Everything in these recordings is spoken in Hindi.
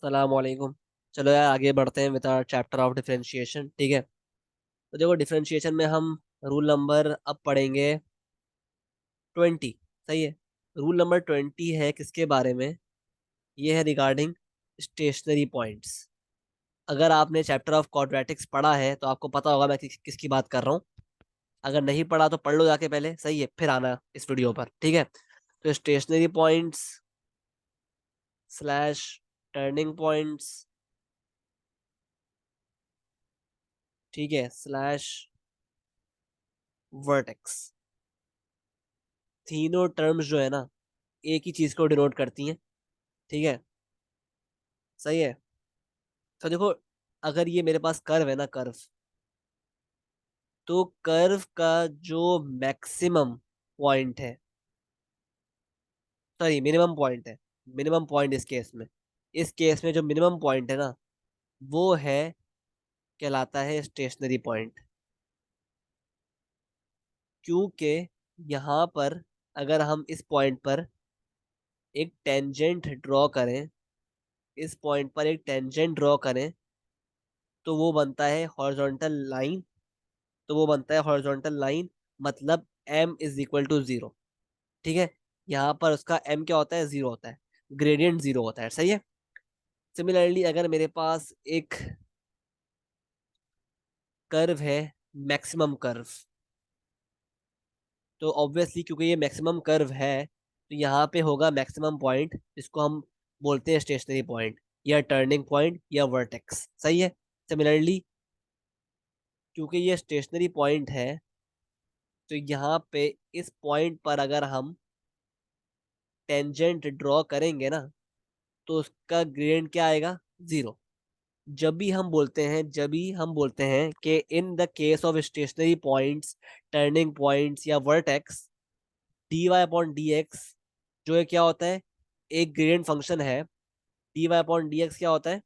सलामकुम। चलो यार आगे बढ़ते हैं with our chapter of differentiation. ठीक है, तो देखो डिफरेंशिएशन में हम रूल नंबर अब पढ़ेंगे 20। सही है। रूल नंबर 20 है किसके बारे में? ये है रिगार्डिंग स्टेशनरी पॉइंट्स। अगर आपने चैप्टर ऑफ क्वाड्रेटिक्स पढ़ा है तो आपको पता होगा मैं किसकी बात कर रहा हूँ। अगर नहीं पढ़ा तो पढ़ लो जाके पहले, सही है, फिर आना इस वीडियो पर। ठीक है, तो stationary points slash turning points, ठीक है, स्लैश वर्टेक्स, तीनों टर्म्स जो है ना एक ही चीज को डिनोट करती हैं। ठीक है, सही है। तो देखो, अगर ये मेरे पास कर्व है ना, कर्व, तो कर्व का जो मैक्सिमम पॉइंट है, सॉरी मिनिमम पॉइंट है, मिनिमम पॉइंट इस केस में जो मिनिमम पॉइंट है ना, वो है, कहलाता है स्टेशनरी पॉइंट। क्योंकि यहाँ पर अगर हम इस पॉइंट पर एक टेंजेंट ड्रॉ करें, इस पॉइंट पर एक टेंजेंट ड्रॉ करें, तो वो बनता है हॉरिजॉन्टल लाइन। तो वो बनता है हॉरिजॉन्टल लाइन, मतलब m इज इक्वल टू 0। ठीक है, यहाँ पर उसका m क्या होता है? 0 होता है, ग्रेडियंट 0 होता है। सही है। सिमिलरली अगर मेरे पास एक कर्व है, मैक्सिमम कर्व, तो ऑब्वियसली क्योंकि ये मैक्सिमम कर्व है तो यहाँ पे होगा मैक्सिमम पॉइंट, जिसको हम बोलते हैं स्टेशनरी पॉइंट या टर्निंग पॉइंट या वर्टेक्स। सही है। सिमिलरली क्योंकि ये स्टेशनरी पॉइंट है, तो यहाँ पे इस पॉइंट पर अगर हम टेंजेंट ड्रॉ करेंगे ना, तो उसका ग्रेडियंट क्या आएगा? 0। जब भी हम बोलते हैं कि in the case of stationary points, turning points या vertex, d Y upon D x जो है क्या होता है? एक ग्रेडियंट फंक्शन है। D Y upon D x क्या होता है?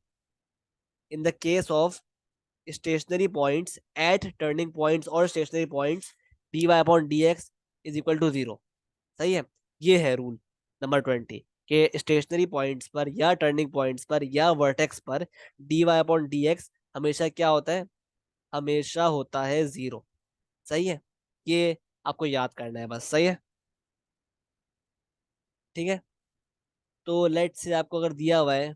In the case of stationary points at turning points और stationary points, d Y upon D x is equal to 0। सही है। ये है रूल नंबर 20 के स्टेशनरी पॉइंट्स पर या टर्निंग पॉइंट्स पर या वर्टेक्स पर D Y upon D X हमेशा क्या होता है? हमेशा होता है 0। सही है। ये आपको याद करना है बस। सही है। ठीक है, तो लेट से आपको अगर दिया हुआ है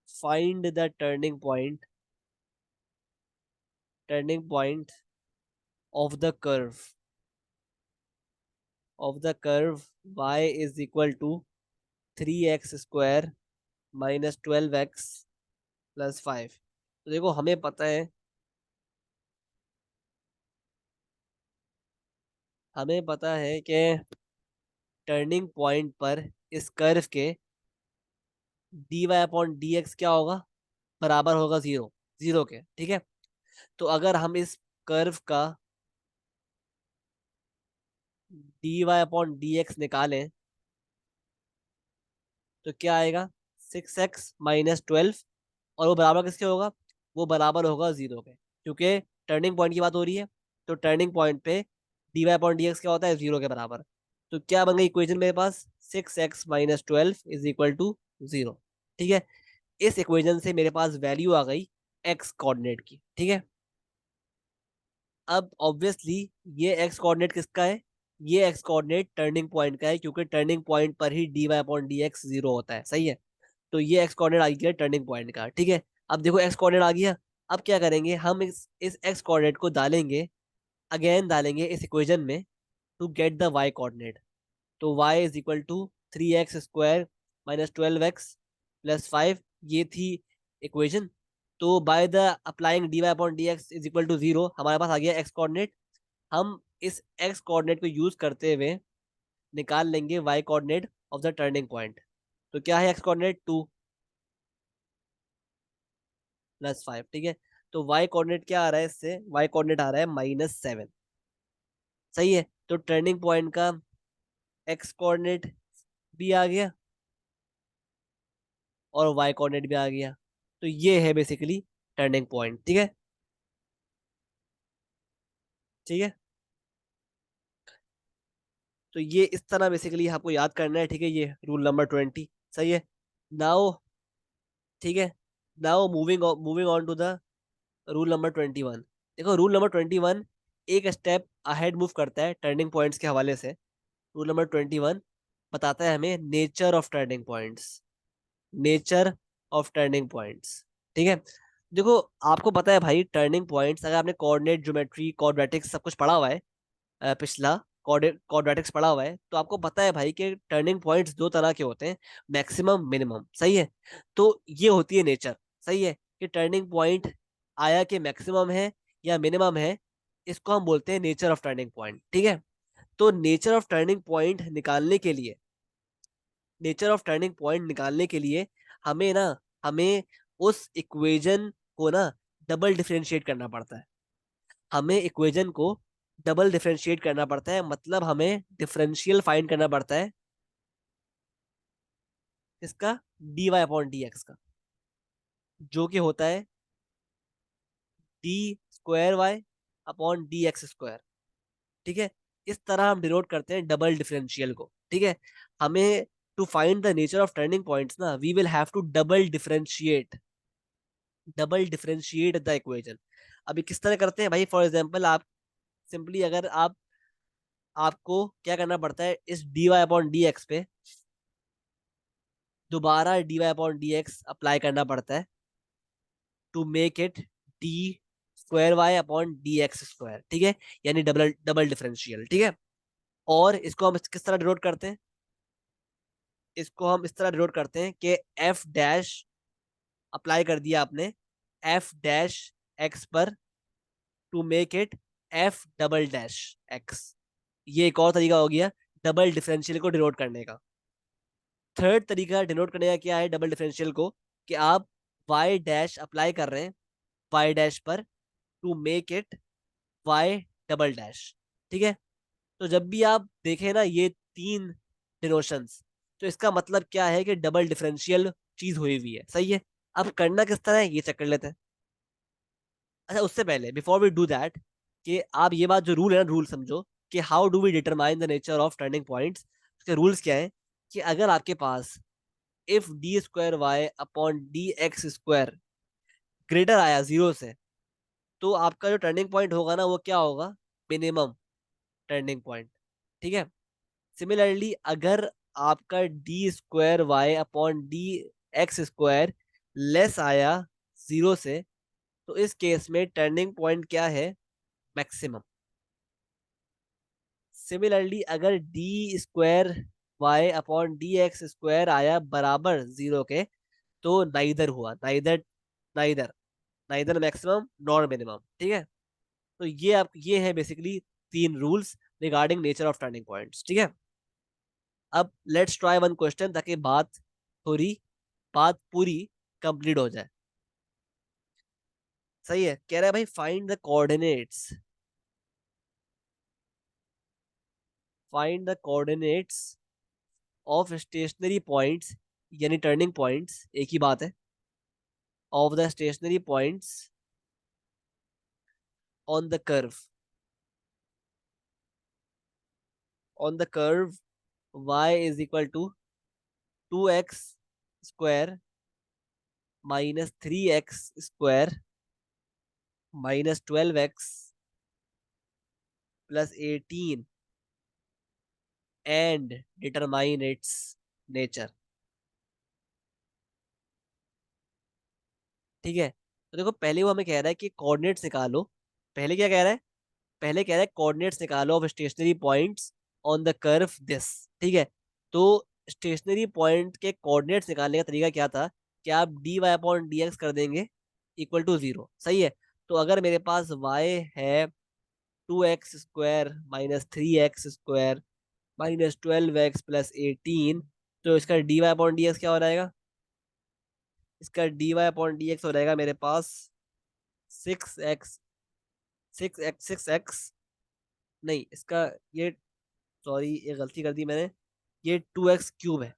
find the turning point of the curve y is equal to 3x² minus 12x plus 5। तो देखो हमें पता है कि टर्निंग पॉइंट पर इस कर्व के D Y upon D x क्या होगा? बराबर होगा 0, 0 के। ठीक है, तो अगर हम इस कर्व का D Y upon D X निकालें तो क्या आएगा? 6x-12। और वो बराबर किसके होगा? वो बराबर होगा 0 के, क्योंकि टर्निंग पॉइंट की बात हो रही है। तो टर्निंग पॉइंट पे D Y upon D x क्या होता है? 0 के बराबर। तो क्या बन गई इक्वेशन मेरे पास? 6x-12 is equal to 0। ठीक है, इस इक्वेशन से मेरे पास वैल्यू आ गई एक्स कोऑर्डिनेट की। ठीक है, अब ऑब्वियसली ये एक्स कोऑर्डिनेट किसका है? ये एक्स कोऑर्डिनेट टर्निंग पॉइंट का है, क्योंकि टर्निंग पॉइंट पर ही d Y upon D x 0 होता है। सही है, तो ये एक्स कोऑर्डिनेट आ गया टर्निंग पॉइंट का। ठीक है, अब देखो एक्स कोऑर्डिनेट आ गया। अब क्या करेंगे हम? इस एक्स कोऑर्डिनेट को डालेंगे, अगेन डालेंगे इस इक्वेशन में to get the y coordinate. तो y is equal to 3x² minus 12x plus 5, ये थी इक्वेशन। तो by the applying d Y upon D x is equal to 0 हमारे पास आ गया एक्स कोऑर्डिनेट। हम इस एक्स कोऑर्डिनेट को यूज करते हुए निकाल लेंगे Y coordinate of the turning point. तो क्या है एक्स कोऑर्डिनेट? 2 प्लस 5। ठीक है, तो वाई कोऑर्डिनेट क्या आ रहा है? इससे वाई कोऑर्डिनेट आ रहा है -7। सही है, तो टर्निंग पॉइंट का एक्स कोऑर्डिनेट भी आ गया और वाई कोऑर्डिनेट भी आ गया। तो ये है बेसिकली टर्निंग पॉइंट। ठीक है। ठीक है, तो ये इस तरह बेसिकली आपको याद करना है। ठीक है, ये रूल नंबर 20। सही है। नाउ ठीक है। Now moving on to the rule number 21। देखो रूल नंबर 21 एक स्टेप अहेड मूव करता है टर्निंग पॉइंट्स के हवाले से। रूल नंबर 21 बताता है हमें nature of turning points. Nature of turning points. ठीक है। देखो आपको पता है भाई, टर्निंग पॉइंट्स अगर आपने कोऑर्डिनेट ज्योमेट्री क्वाड्रेटिक्स सब कुछ पढ़ा हुआ है, पिछला क्वाड्रेटिक्स पढ़ा हुआ है, तो आपको पता है भाई कि टर्निंग पॉइंट्स दो तरह के होते हैं, मैक्सिमम मिनिमम। सही है। तो ये होती है नेचर। सही है। कि टर्निंग पॉइंट आया कि मैक्सिमम है या मिनिमम है, इसको हम बोलते हैं नेचर ऑफ टर्निंग पॉइंट। ठीक है। तो नेचर ऑफ टर्निंग पॉइंट निकालने के लिए, नेचर ऑफ टर्निंग पॉइंट निकालने के लिए हमें ना, हमें उस इक्वेशन को ना डबल डिफरेंशिएट करना पड़ता है। हमें इक्वेशन को डबल डिफरेंशिएट करना पड़ता है, मतलब हमें डिफरेंशियल फाइंड करना पड़ता है इसका, dy अपॉन डी एक्स का, जो कि होता है D square Y upon D x square. ठीक है। इस तरह हम डिनोट करते हैं डबल डिफरेंशियल को। ठीक है। हमें to find the nature of turning points ना, we will have to double differentiate the equation. अभी किस तरह करते हैं भाई, फॉर एग्जांपल आप सिंपली, अगर आप, आपको क्या करना पड़ता है, इस dy अपॉन डी एक्स पे दोबारा dy upon D X apply करना पड़ता है to make it D square Y upon D x square. ठीक है। यानी डबल डबल डिफरेंशियल। ठीक है। और इसको हम किस तरह डिनोट करते हैं, इसको हम इस तरह डिनोट करते हैं कि एफ डैश अप्लाई कर दिया आपने एफ डैश एक्स पर to make it F double dash X. ये एक और तरीका हो गया डबल डिफरेंशियल को डिनोट करने का। थर्ड तरीका डिनोट करने का क्या है डबल डिफरेंशियल को, कि आप वाई डैश अप्लाई कर रहे हैं वाई डैश पर to make it Y double dash. ठीक है। तो जब भी आप देखें ना ये तीन डिनोशंस, तो इसका मतलब क्या है कि डबल डिफरेंशियल चीज हुई हुई है। सही है। अब करना किस तरह है ये चेक कर लेते हैं। अच्छा उससे पहले, बिफोर वी डू दैट, कि आप ये बात जो रूल है ना, रूल समझो कि how do we determine the nature of turning points. उसके रूल्स क्या है, कि अगर आपके पास if d square Y upon D x square greater आया जीरो से, तो आपका जो टर्निंग पॉइंट होगा ना वो क्या होगा, मिनिमम टर्निंग पॉइंट। ठीक है। सिमिलरली अगर आपका D square Y upon D x square less आया जीरो से, तो इस केस में टर्निंग पॉइंट क्या है, मैक्सिमम। सिमिलरली अगर D square Y upon D x square आया बराबर जीरो के, तो नाइदर हुआ, neither neither neither maximum nor minimum. ठीक है। तो ये आप, ये है बेसिकली तीन rules regarding nature of turning points. ठीक है। अब लेट्स ट्राई वन क्वेश्चन, ताकि थोड़ी बात पूरी कंप्लीट हो जाए। सही है। कह रहा है भाई find the coordinates of stationary points, यानी टर्निंग पॉइंट्स एक ही बात है, of the stationary points on the curve, on the curve y is equal to 2x square minus 3x square minus 12x plus 18 and determine its nature. ठीक है। तो देखो पहले वो हमें कह रहा है कि कोऑर्डिनेट्स निकालो। पहले क्या कह रहा है, पहले कह रहा है कोऑर्डिनेट्स निकालो of stationary points on the curve this. ठीक है। तो स्टेशनरी पॉइंट के कोऑर्डिनेट्स निकालने का तरीका क्या था, कि आप D Y upon D X कर देंगे इक्वल टू जीरो। सही है। तो अगर मेरे पास y है 2x square minus 3x square minus 12x plus 18, तो इसका D Y upon D x क्या हो जाएगा, इसका D Y upon D X हो जाएगा मेरे पास 6x, 6x नहीं इसका, ये सॉरी ये गलती कर दी मैंने, ये 2x क्यूब है।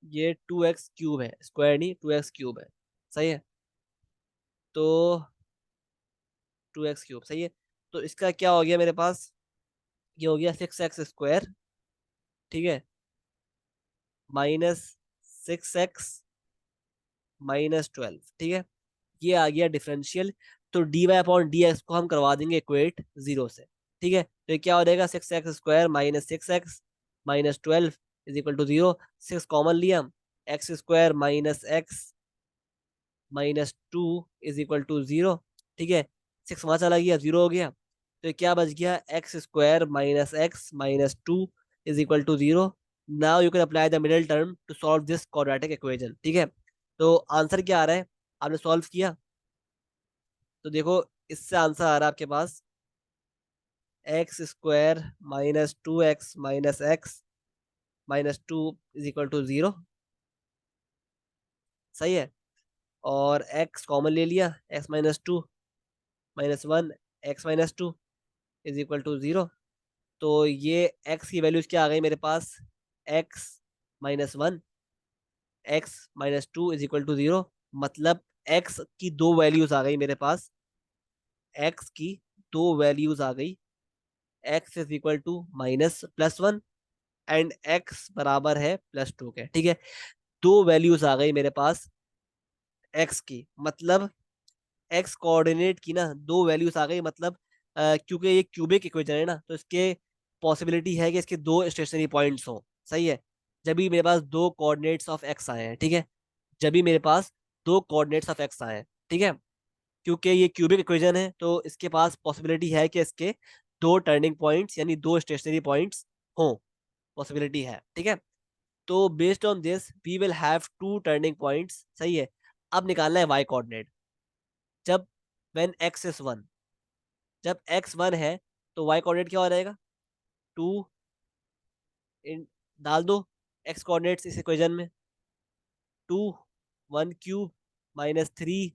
ये 2x क्यूब है, स्क्वायर नहीं, 2x क्यूब है। सही है। तो 2x क्यूब सही है। तो इसका क्या हो गया मेरे पास, ये हो गया 6x स्क्वायर। ठीक है। -6x-12, ठीक है। ये आ गया डिफरेंशियल। तो dy/dx को हम करवा देंगे इक्वेट 0 से, ठीक है। तो ये क्या हो जाएगा, 6x² -6x-12 is equal to 0। 6 common लिया, x² -x-2 is equal to 0, ठीक है। 6 वहां चला गया, 0 हो गया। तो ये क्या बच गया, x² -x-2 is equal to 0। Now you can apply the middle term to solve this quadratic equation, ठीक है। तो आंसर क्या आ रहा है, आपने सॉल्व किया तो देखो, इससे आंसर आ रहा है आपके पास x² -2x -x-2 is equal to 0, सही है। और x कॉमन ले लिया, x-2 -1 x-2 is equal to 0। तो ये x की वैल्यूज क्या आ गई मेरे पास, x-1 x-2 is equal to 0। मतलब x की दो वैल्यूज आ गई मेरे पास, x की दो वैल्यूज आ गई, x is equal to -+1 and x बराबर है +2 के, ठीक है। दो वैल्यूज आ गई मेरे पास x की, मतलब x कोऑर्डिनेट की ना दो वैल्यूज आ गई, मतलब क्योंकि ये क्यूबिक इक्वेशन है ना, तो इसके पॉसिबिलिटी है कि इसके दो स्टेशनरी पॉइंट्स हो, सही है। जब भी मेरे पास दो कोऑर्डिनेट्स ऑफ x आए हैं, ठीक है, जब भी मेरे पास दो कोऑर्डिनेट्स ऑफ x आए हैं, ठीक है, क्योंकि ये क्यूबिक इक्वेशन है तो इसके पास पॉसिबिलिटी है कि इसके दो टर्निंग पॉइंट्स यानी दो स्टेशनरी पॉइंट्स हों, पॉसिबिलिटी है, ठीक है। तो based on this we will have two turning points, सही है। अब निकालना है y कोऑर्डिनेट। जब व्हेन x इज 1, जब x 1 है तो y कोऑर्डिनेट क्या हो जाएगा, 2 इन, डाल दो x कोऑर्डिनेट्स इस इक्वेशन में, 2 1³ -3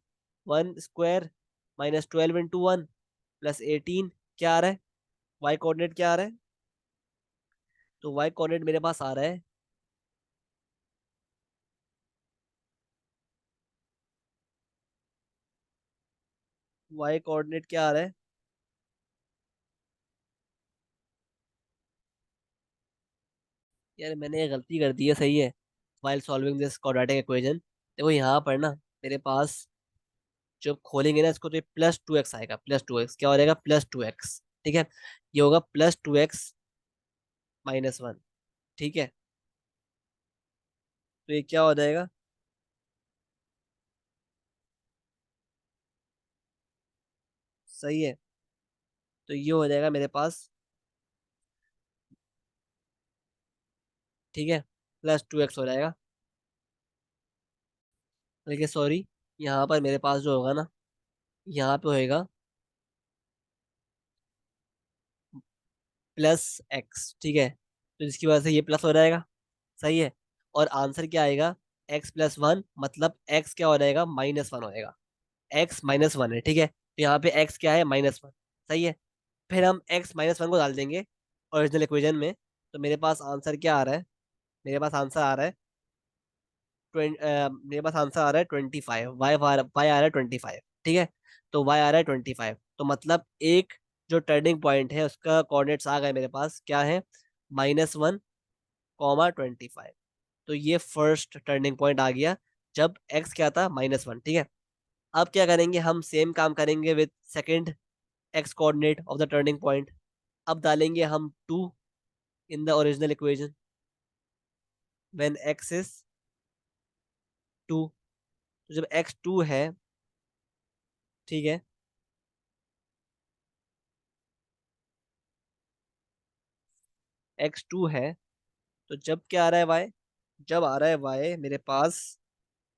1² -12 × 1 +18 क्या आ रहा है, y कोऑर्डिनेट क्या आ रहा है। तो y कोऑर्डिनेट मेरे पास आ रहा है, y कोऑर्डिनेट क्या आ रहा है, यार मैंने ये गलती कर दी है, सही है। while solving this quadratic equation, देखो यहाँ पर ना मेरे पास जब खोलेंगे ना इसको तो ये +2x आएगा, +2x क्या हो जाएगा, +2x, ठीक है। ये होगा +2x-1, ठीक है। तो ये क्या हो जाएगा, सही है। तो ये हो जाएगा मेरे पास, ठीक है, +2x हो जाएगा। लेकिन सॉरी, यहाँ पर मेरे पास जो होगा ना, यहाँ पे होएगा +x, ठीक है। तो जिसकी वजह से ये प्लस हो जाएगा, सही है। और आंसर क्या आएगा, x+1, मतलब x क्या हो जाएगा, -1 होएगा। x -1 है, ठीक है। तो यहाँ पे x क्या है, -1, सही है। फिर हम x-1 को डाल देंगे ओरिजिनल इक्वेशन में। तो मेरे पास आंसर क्या आ रहा है, मेरे पास आंसर आ रहा है मेरे पास आंसर आ रहा है 25, वाई आ रहा है 25, ठीक है। तो वाई आ रहा है 25, तो मतलब एक जो टर्निंग पॉइंट है उसका कोऑर्डिनेट्स आ गए मेरे पास, क्या है, -1, 25। तो ये फर्स्ट टर्निंग पॉइंट आ गया जब x क्या था, -1, ठीक है। अब क्या करेंगे, हम सेम काम करेंगे with second x coordinate of the turning point. अब डालेंगे हम 2 इन the original equation when x is 2। तो जब x 2 है, ठीक है, x 2 है, तो जब क्या आ रहा है y, जब आ रहा है y मेरे पास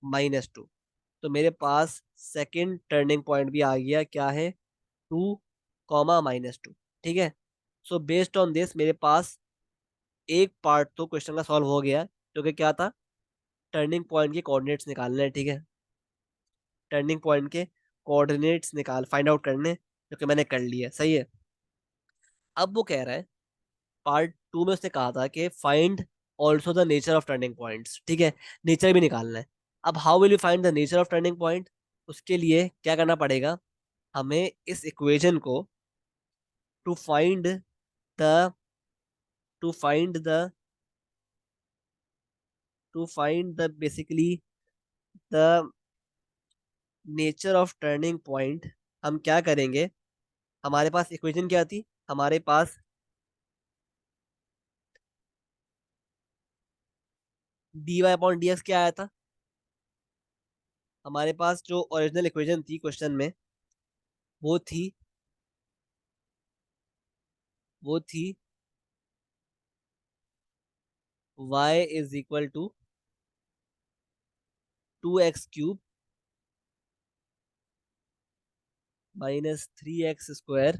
-2, तो मेरे पास सेकंड टर्निंग पॉइंट भी आ गया, क्या है, 2, -2, ठीक है। सो बेस्ड ऑन दिस मेरे पास एक पार्ट तो क्वेश्चन का सॉल्व हो गया, क्योंकि क्या था, टर्निंग पॉइंट के कोऑर्डिनेट्स निकालने हैं, ठीक है। टर्निंग पॉइंट के कोऑर्डिनेट्स निकाल फाइंड आउट करने, जो कि मैंने कर लिया, सही है। अब वो कह रहा है, पार्ट 2 में उसने कहा था कि find also the nature of turning points, ठीक है, नेचर भी निकालना है। अब how will you find the nature of turning point, उसके लिए क्या करना पड़ेगा, हमें इस इक्वेशन को to find the to find the to find the basically the nature of turning point हम क्या करेंगे, हमारे पास इक्वेशन क्या थी, हमारे पास dy अपॉन डी एक्स क्या आया था, हमारे पास जो ओरिजिनल इक्वेशन थी क्वेश्चन में वो थी वो थी y is equal to 2x³ -3x²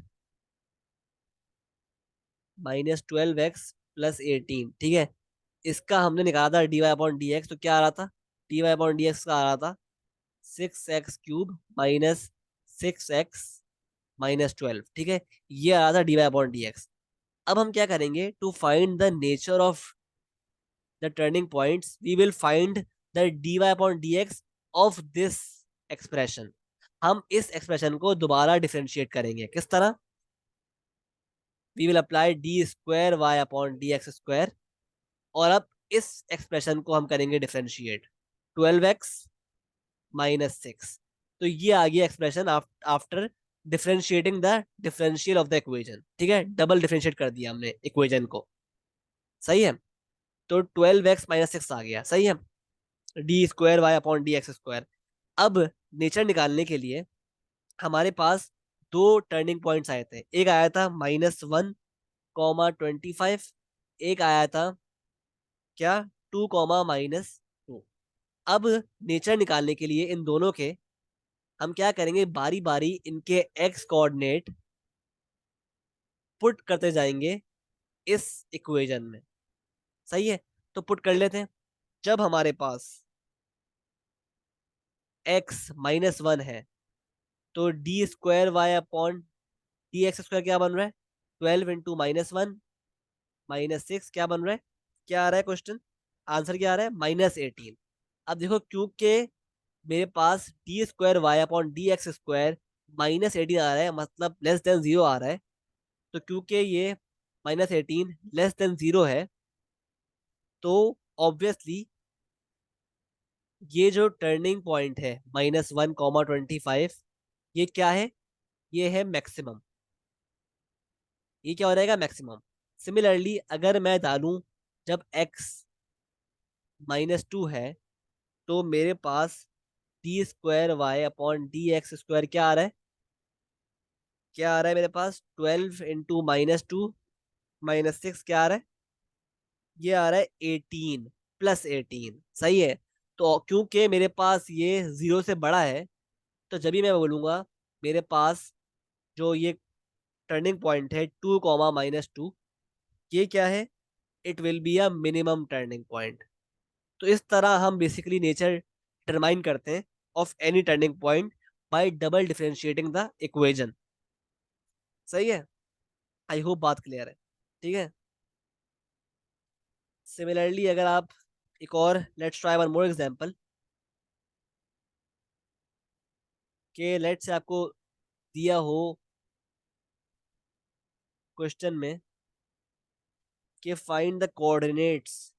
-12x + 18, ठीक है। इसका हमने निकाला था dy अपॉन डी एक्स, तो क्या आ रहा था, dy अपॉन डी एक्स का आ रहा था 6x³ -6x - 12, ठीक है। ये आ रहा था dy अपॉन डी एक्स। अब हम क्या करेंगे, to find the nature of the turning points we will find the dy upon D X of this expression. हम इस एक्सप्रेशन को दोबारा डिफरेंशिएट करेंगे, किस तरह, we will apply d² y/dx²। और अब इस एक्सप्रेशन को हम करेंगे डिफरेंशिएट, 12x - 6। तो ये आ गया expression after differentiating the differential of the equation, ठीक है, डबल डिफरेंशिएट कर दिया हमने इक्वेशन को, सही है। तो 12x - 6 आ गया, सही है, d² y/dx²। अब नेचर निकालने के लिए हमारे पास दो टर्निंग पॉइंट्स आए थे, एक आया था -1, 25, एक आया था क्या, 2, -2। अब नेचर निकालने के लिए इन दोनों के हम क्या करेंगे, बारी बारी इनके एक्स कोऑर्डिनेट पुट करते जाएंगे इस इक्वेशन में, सही है। तो पुट कर लेते हैं। जब हमारे पास x-1 है तो d² y/dx² क्या बन रहा है, 12 × -1 - 6 क्या बन रहा है, क्या आ रहा है क्वेश्चन, आंसर क्या आ रहा है, -18। अब देखो क्योंकि मेरे पास d² y/dx² -18 आ रहा है, मतलब <<0 आ रहा है, तो क्योंकि ये -18 <<0 है, तो ऑब्वियसली ये जो टर्निंग पॉइंट है -1, 25, ये क्या है, ये है मैक्सिमम, ये क्या हो रहेगा, मैक्सिमम। सिमिलरली अगर मैं डालूं जब x-2 है तो मेरे पास d² y/dx² क्या आ रहा है, क्या आ रहा है मेरे पास, 12 × -2 - 6 क्या आ रहा है, ये आ रहा है 18 + 18, सही है। तो क्योंकि मेरे पास ये 0 से बड़ा है, तो जब भी मैं बोलूंगा मेरे पास जो ये टर्निंग पॉइंट है 2, -2, ये क्या है, it will be a minimum turning point. तो इस तरह हम बेसिकली नेचर डिटरमाइन करते हैं of any turning point by double differentiating the equation, सही है। आई होप बात क्लियर है, ठीक है। सिमिलरली अगर आप एक और, let's try one more example, कि लेट्स से आपको दिया हो क्वेश्चन में कि find the coordinates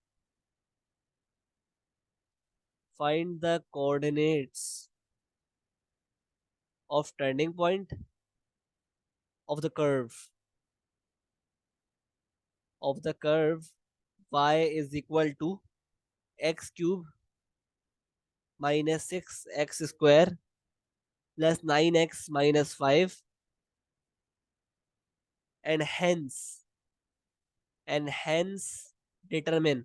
of turning point of the curve y is equal to x³ -6x² +9x - 5, and hence determine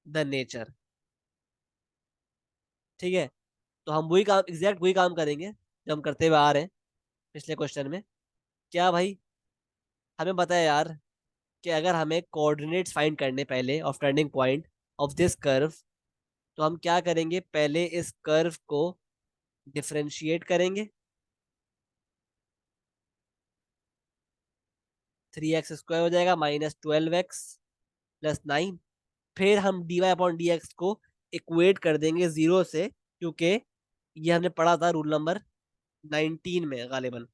the nature, ठीक है। तो हम वही काम, एग्जैक्ट वही काम करेंगे जो हम करते हुए आ रहे हैं पिछले क्वेश्चन में। क्या भाई, हमें पता है यार कि अगर हमें कोऑर्डिनेट्स फाइंड करने पहले of turning point of this curve, तो हम क्या करेंगे, पहले इस कर्व को डिफरेंशिएट करेंगे, 3x² हो जाएगा -12x + 9। फिर हम dy/dx को इक्वेट कर देंगे 0 से, क्योंकि ये हमने पढ़ा था रूल नंबर 19 में, गालिबन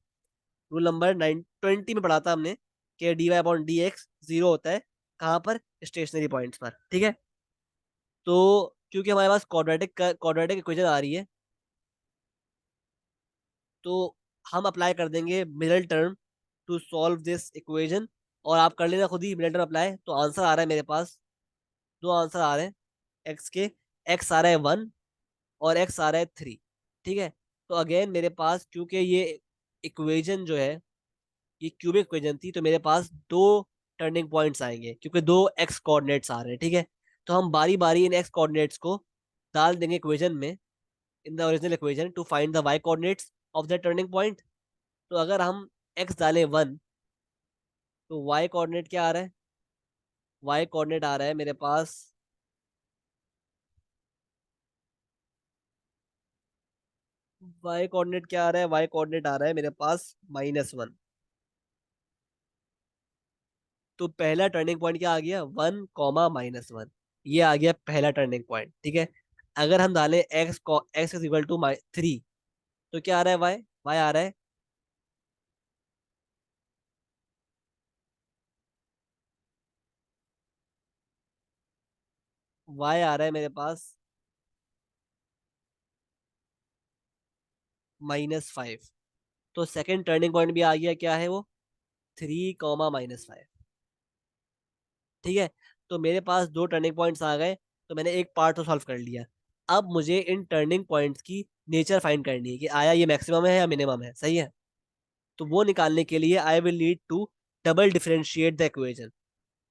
रूल नंबर 20 में पढ़ा था हमने कि dy/dx 0 होता है, कहाँ पर, स्टेशनरी पॉइंट्स पर, ठीक है। तो क्योंकि हमारे पास क्वाड्रेटिक इक्वेशन आ रही है, तो हम अप्लाई कर देंगे middle term to solve this equation. और आप कर लेना खुद ही मिडल टर्म अप्लाई। तो आंसर आ रहा है मेरे पास, दो आंसर आ रहे हैं एक्स के। एक्स आ रहा है 1 और एक्स आ रहा है 3, ठीक है। तो अगेन मेरे पास, क्योंकि ये इक्वेशन जो है ये क्यूबिक इक्वेशन थी, तो मेरे पास दो टर्निंग पॉइंट्स आएंगे क्योंकि दो एक्स कोऑर्डिनेट्स आ रहे हैं, ठीक है। तो हम बारी बारी इन एक्स कोऑर्डिनेट्स को डाल देंगे इक्वेशन में, in the original equation to find the Y coordinates of the turning point. तो अगर हम एक्स डालें 1, तो वाई कोऑर्डिनेट क्या आ रहा है? वाई कोऑर्डिनेट आ रहा है मेरे पास, वाई कोऑर्डिनेट क्या आ रहा है? वाई कोऑर्डिनेट आ रहा है मेरे पास -1। तो पहला टर्निंग पॉइंट क्या आ गया? 1, -1, ये आ गया पहला टर्निंग पॉइंट, ठीक है। अगर हम डालें एक्स इज इक्वल टू 3, तो क्या आ रहा है? वाई, वाई आ रहा है, वाई आ रहा है मेरे पास -5। तो सेकंड टर्निंग पॉइंट भी आ गया, क्या है वो? 3, -5, ठीक है। तो मेरे पास दो टर्निंग पॉइंट्स आ गए। तो मैंने एक पार्ट तो सॉल्व कर लिया। अब मुझे इन टर्निंग पॉइंट्स की नेचर फाइंड करनी है कि आया ये मैक्सिमम है या मिनिमम है, सही है। तो वो निकालने के लिए I will need to double differentiate the equation.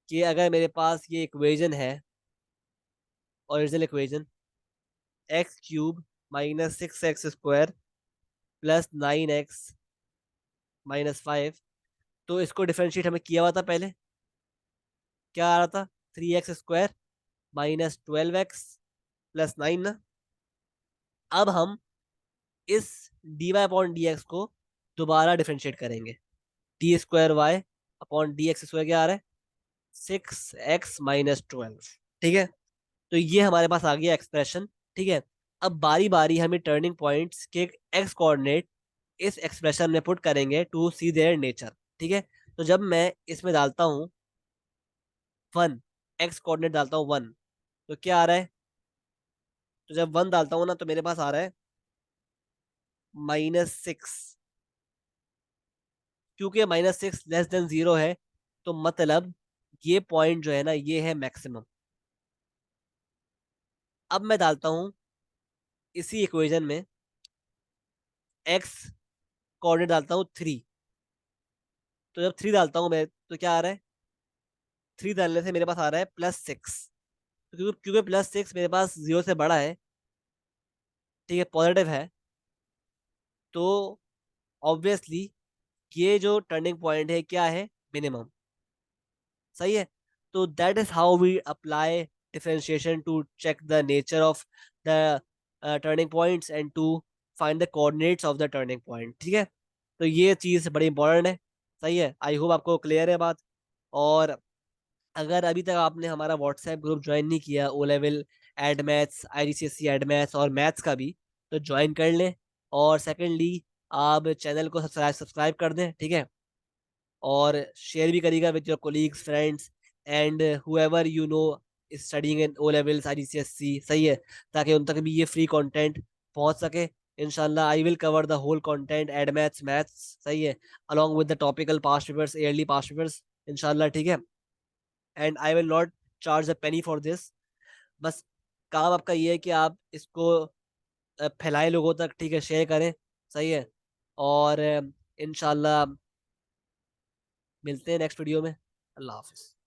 कि अगर मेरे पास ये इक्वेशन है, original equation, x³ -6x² +9x -5, तो इसको डिफरेंशिएट हमें किया हुआ था पहले। क्या आ रहा था? 3x² -12x +9 ना। अब हम इस dy/dx को दोबारा डिफरेंशिएट करेंगे। d² y/dx² क्या आ रहा है? 6x -12, ठीक है। तो ये हमारे पास आ गया एक्सप्रेशन, ठीक है। अब बारी बारी हमें टर्निंग पॉइंट्स के एक्स कोऑर्डिनेट इस एक्सप्रेशन में पुट करेंगे टू सी देयर नेचर, ठीक है। तो जब मैं इसमें डालता हूँ 1, एक्स कोऑर्डिनेट डालता हूँ 1, तो क्या आ रहा है? तो जब 1 डालता हूँ ना, तो मेरे पास आ रहा है -6। क्योंकि -6 < 0 है, तो मतलब ये पॉइंट जो है ना, ये है मैक्सिमम। अब मैं डालता हूँ इसी इक्वेशन में एक्स कोऑर्डिनेट डालता हूँ 3। तो जब 3 डालता हूँ मैं, तो क्या आ रहा है? 3 डालने से मेरे पास आ रहा है +6। क्योंकि क्योंकि +6 मेरे पास 0 से बड़ा है, ठीक है, पॉजिटिव है। तो ऑब्वियसली ये जो टर्निंग पॉइंट है क्या है? मिनिमम, सही है। तो that is how we apply differentiation to check the nature of the turning points and to find the coordinates of the turning point, ठीक है। तो ये चीज़ बड़ी इंपॉर्टेंट है, सही है। आई होप आपको क्लियर है बात। और अगर अभी तक आपने हमारा व्हाट्सएप ग्रुप ज्वाइन नहीं किया, O level add maths, IGCSE add maths और मैथ्स का भी, तो ज्वाइन कर लें। और सेकेंडली, आप चैनल को सब्सक्राइब कर दें, ठीक है। और शेयर भी करिएगा with your colleagues, friends and whoever you know studying in O levels, IGCSE, सही है। ताकि उन तक भी ये फ्री कंटेंट पहुंच सके। इंशाल्लाह I will cover the whole content add maths, सही है, along with the topical past papers, yearly past papers, इंशाल्लाह, ठीक है। And I will not charge a penny for this. बस काम आपका ये है कि आप इसको फैलाएं लोगों तक, ठीक है, शेयर करें, सही है। और इंशाल्लाह मिलते हैं नेक्स्ट वीडियो में। अल्लाह हाफिज़।